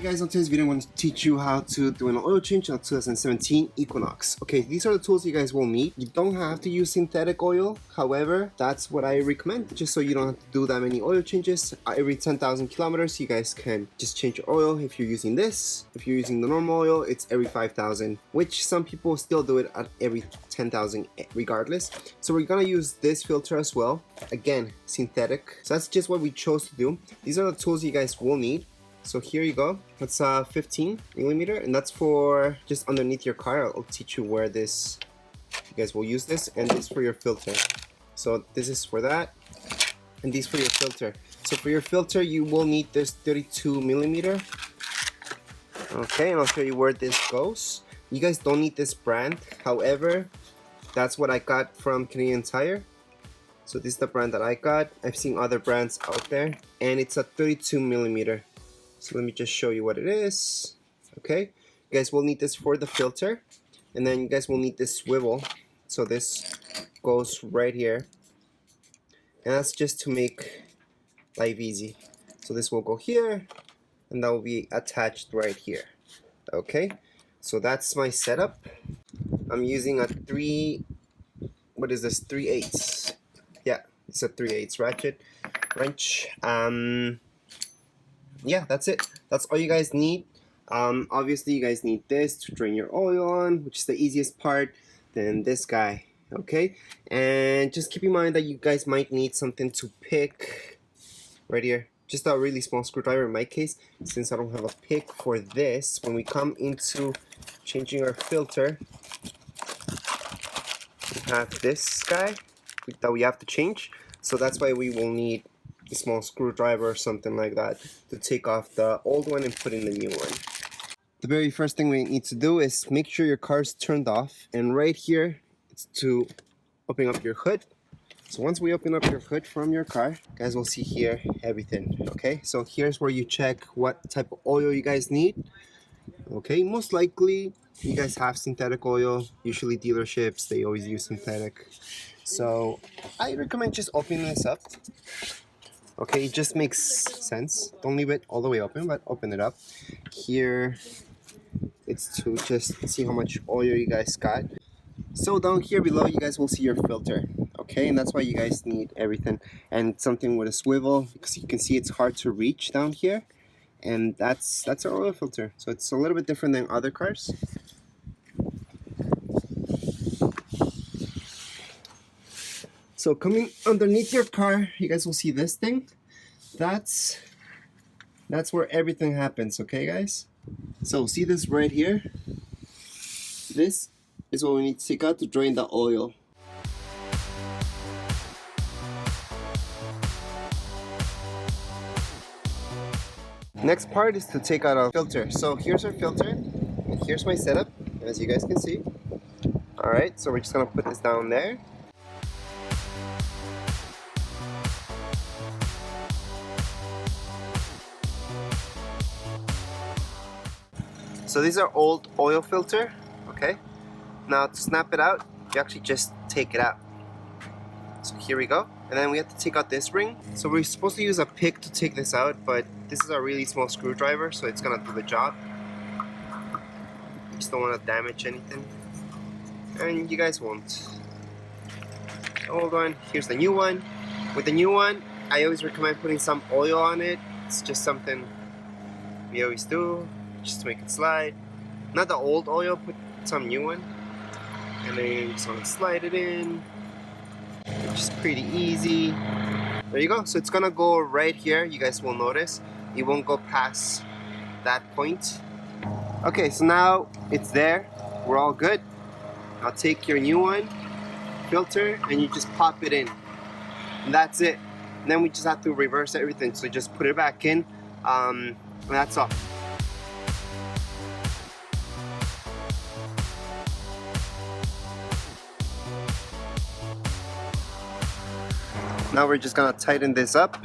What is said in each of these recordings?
guys, on today's video I'm going to teach you how to do an oil change on a 2017 Equinox. Okay, these are the tools you guys will need. You don't have to use synthetic oil, however, that's what I recommend, just so you don't have to do that many oil changes. Every 10,000 kilometers you guys can just change your oil. If you're using this, if you're using the normal oil, it's every 5,000, which some people still do it at every 10,000 regardless. So we're gonna use this filter as well, again synthetic, so that's just what we chose to do. These are the tools you guys will need. So here you go, that's 15 millimeter, and that's for just underneath your car. I'll teach you where this, you guys will use this, and this for your filter. So this is for that, and these for your filter. So for your filter you will need this 32 millimeter. Okay, and I'll show you where this goes. You guys don't need this brand, however, that's what I got from Canadian Tire. So this is the brand that I got. I've seen other brands out there, and it's a 32 millimeter. So let me just show you what it is. Okay, you guys will need this for the filter, and then you guys will need this swivel. So this goes right here, and that's just to make life easy. So this will go here, and that will be attached right here. Okay, so that's my setup. I'm using a 3/8. Yeah, it's a 3/8 ratchet wrench. Yeah, that's it. That's all you guys need. Obviously you guys need this to drain your oil on, which is the easiest part. Then this guy, okay? And just keep in mind that you guys might need something to pick right here. Just a really small screwdriver in my case, since I don't have a pick for this. When we come into changing our filter, we have this guy that we have to change. So that's why we will need a small screwdriver or something like that to take off the old one and put in the new one. The very first thing we need to do is make sure your car's turned off, and right here it's to open up your hood. So once we open up your hood from your car, you guys will see here everything. Okay, so here's where you check what type of oil you guys need. Okay, most likely you guys have synthetic oil. Usually dealerships, they always use synthetic, so I recommend just opening this up. Okay, it just makes sense. Don't leave it all the way open, but open it up. Here, it's to just see how much oil you guys got. So down here below, you guys will see your filter. Okay, and that's why you guys need everything. And something with a swivel, because you can see it's hard to reach down here. And that's our oil filter. So it's a little bit different than other cars. So coming underneath your car, you guys will see this thing. That's where everything happens, okay guys? So see this right here? This is what we need to take out to drain the oil. Next part is to take out our filter. So here's our filter, and here's my setup, as you guys can see. Alright, so we're just gonna put this down there. So these are old oil filter, okay? Now to snap it out, you actually just take it out. So here we go. And then we have to take out this ring. So we're supposed to use a pick to take this out, but this is a really small screwdriver, so it's gonna do the job. You just don't want to damage anything. And you guys won't. The old one, here's the new one. With the new one, I always recommend putting some oil on it. It's just something we always do, just to make it slide. Not the old oil, put some new one. And then you just want to slide it in, which is pretty easy. There you go. So it's gonna go right here. You guys will notice it won't go past that point. Okay, so now it's there. We're all good. Now take your new one, filter, and you just pop it in. And that's it. And then we just have to reverse everything. So just put it back in, and that's all. Now we're just gonna tighten this up.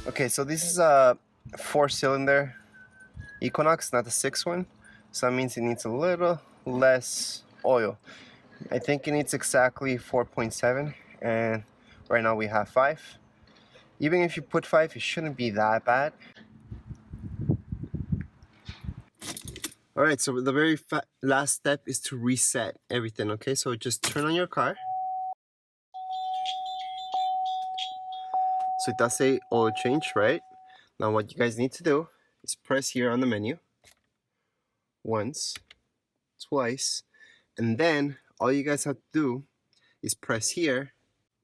Okay, so this is a 4-cylinder Equinox, not the 6 one. So that means it needs a little less oil. I think it needs exactly 4.7, and right now we have 5. Even if you put 5, it shouldn't be that bad. Alright, so the very last step is to reset everything, okay? So just turn on your car. So it does say oil change, right? Now what you guys need to do is press here on the menu once, twice, and then all you guys have to do is press here,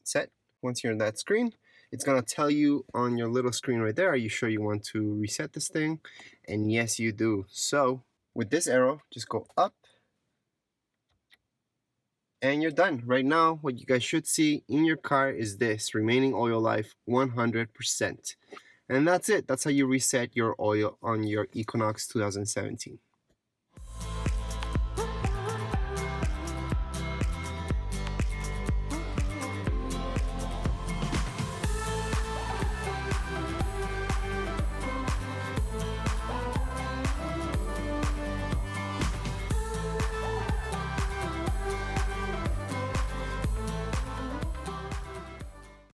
set. Once you're in that screen, it's gonna tell you on your little screen right there, are you sure you want to reset this thing? And yes, you do. So with this arrow, just go up and you're done. Right now, what you guys should see in your car is this: remaining oil life 100%. And that's it. That's how you reset your oil on your Equinox 2017.